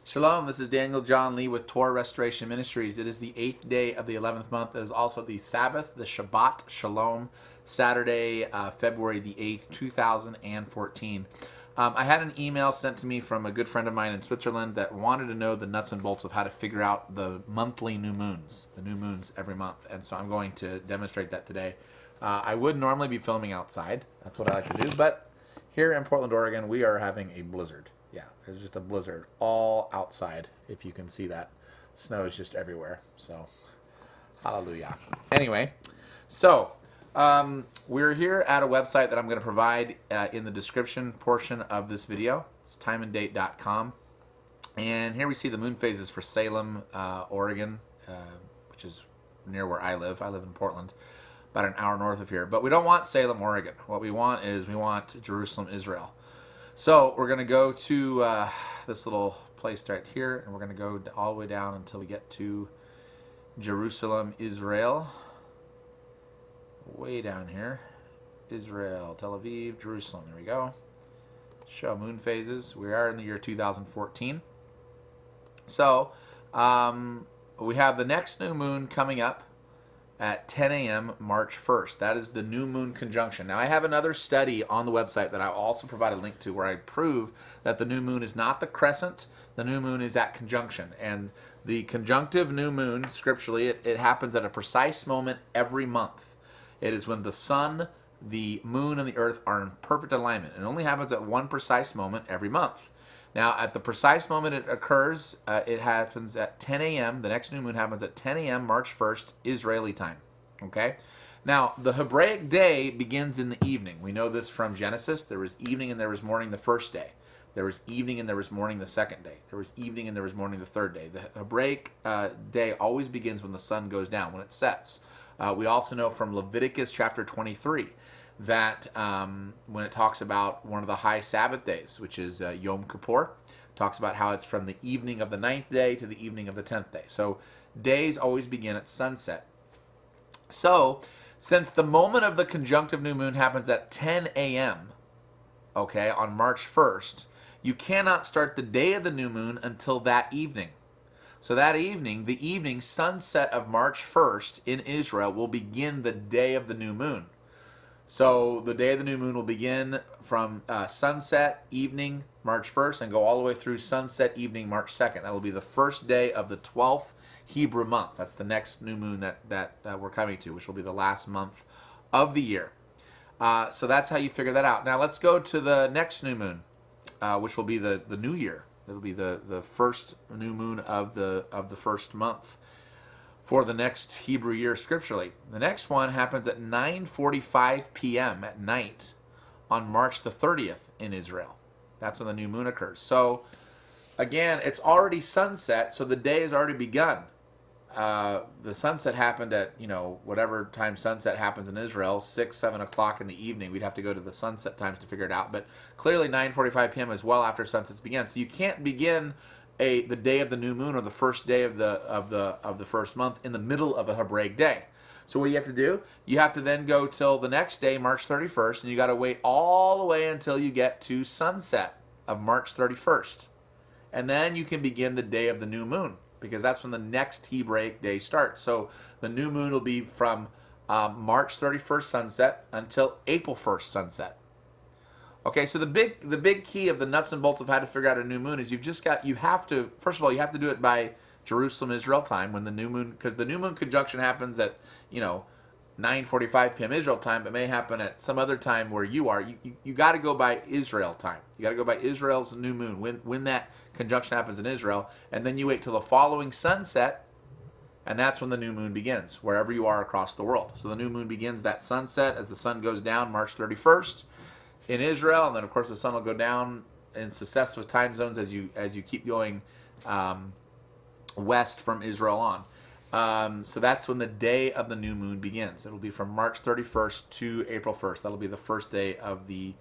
Shalom, this is Daniel John Lee with Torah Restoration Ministries. It is the 8th day of the 11th month. It is also the Sabbath, the Shabbat Shalom, Saturday, February the 8th, 2014. I had an email sent to me from a good friend of mine in Switzerland that wanted to know the nuts and bolts of how to figure out the monthly new moons, the new moons every month. And so I'm going to demonstrate that today. I would normally be filming outside. That's what I like to do. But here in Portland, Oregon, we are having a blizzard. Yeah, there's just a blizzard all outside, if you can see that. Snow is just everywhere, so hallelujah. Anyway, so we're here at a website that I'm going to provide in the description portion of this video. It's timeanddate.com. And here we see the moon phases for Salem, Oregon, which is near where I live. I live in Portland, about an hour north of here. But we don't want Salem, Oregon. What we want is Jerusalem, Israel. So we're going to go to this little place right here, and we're going to go all the way down until we get to Jerusalem, Israel. Way down here. Israel, Tel Aviv, Jerusalem. There we go. Show moon phases. We are in the year 2014. So we have the next new moon coming up at 10 a.m. March 1st. That is the new moon conjunction. Now, I have another study on the website that I'll also provide a link to where I prove that the new moon is not the crescent. The new moon is at conjunction. And the conjunctive new moon, scripturally, it happens at a precise moment every month. It is when the sun, the moon, and the earth are in perfect alignment. It only happens at one precise moment every month. Now, at the precise moment it occurs, it happens at 10 a.m. The next new moon happens at 10 a.m. March 1st, Israeli time. Okay? Now, the Hebraic day begins in the evening. We know this from Genesis. There was evening and there was morning the first day. There was evening and there was morning the second day. There was evening and there was morning the third day. The Hebraic day always begins when the sun goes down, when it sets. We also know from Leviticus chapter 23 that when it talks about one of the high Sabbath days, which is Yom Kippur, talks about how it's from the evening of the 9th day to the evening of the 10th day. So days always begin at sunset. So since the moment of the conjunctive new moon happens at 10 a.m., okay, on March 1st, you cannot start the day of the new moon until that evening. So that evening, the evening sunset of March 1st in Israel will begin the day of the new moon. So the day of the new moon will begin from sunset evening, March 1st, and go all the way through sunset evening, March 2nd. That will be the first day of the 12th Hebrew month. That's the next new moon that we're coming to, which will be the last month of the year. So that's how you figure that out. Now let's go to the next new moon, which will be the new year. It'll be the first new moon of the first month for the next Hebrew year scripturally. The next one happens at 9:45 p.m. at night on March the 30th in Israel. That's when the new moon occurs. So again, it's already sunset, so the day has already begun. The sunset happened at, whatever time sunset happens in Israel, 6, 7 o'clock in the evening. We'd have to go to the sunset times to figure it out. But clearly 9:45 p.m. is well after sunsets begin. So you can't begin the day of the new moon or the first day of the first month in the middle of a Hebraic day. So what do you have to do? You have to then go till the next day, March 31st, and you got to wait all the way until you get to sunset of March 31st. And then you can begin the day of the new moon, because that's when the next Hebraic day starts. So the new moon will be from March 31st sunset until April 1st sunset. Okay, so the big key of the nuts and bolts of how to figure out a new moon is first of all, you have to do it by Jerusalem, Israel time, when the new moon, because the new moon conjunction happens at, 9:45 p.m. Israel time. It may happen at some other time where you are. You got to go by Israel time. You got to go by Israel's new moon, when that conjunction happens in Israel, and then you wait till the following sunset, and that's when the new moon begins, wherever you are across the world. So the new moon begins that sunset as the sun goes down March 31st in Israel, and then of course the sun will go down in successive time zones as you keep going west from Israel on. So that's when the day of the new moon begins. It'll be from March 31st to April 1st. That'll be the first day of the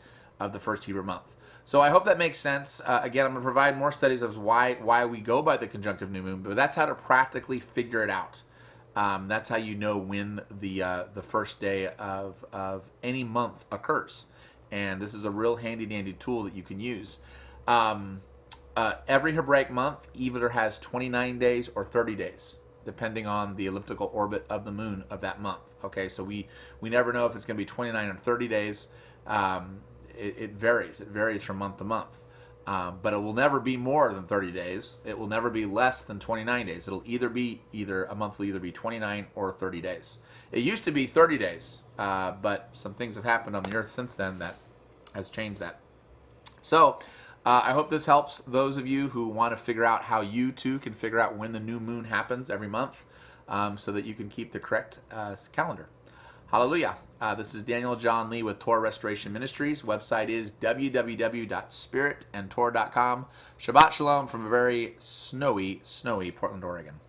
first Hebrew month. So I hope that makes sense. Again, I'm going to provide more studies of why we go by the conjunctive new moon, but that's how to practically figure it out. That's how you know when the first day of any month occurs. And this is a real handy dandy tool that you can use. Every Hebraic month either has 29 days or 30 days, depending on the elliptical orbit of the moon of that month. Okay, so we never know if it's going to be 29 or 30 days. It varies. It varies from month to month. But it will never be more than 30 days. It will never be less than 29 days. It'll a month will either be 29 or 30 days. It used to be 30 days, but some things have happened on the earth since then that has changed that. So I hope this helps those of you who want to figure out how you too can figure out when the new moon happens every month, so that you can keep the correct calendar. Hallelujah. This is Daniel John Lee with Torah Restoration Ministries. Website is www.spiritandtorah.com. Shabbat Shalom from a very snowy Portland, Oregon.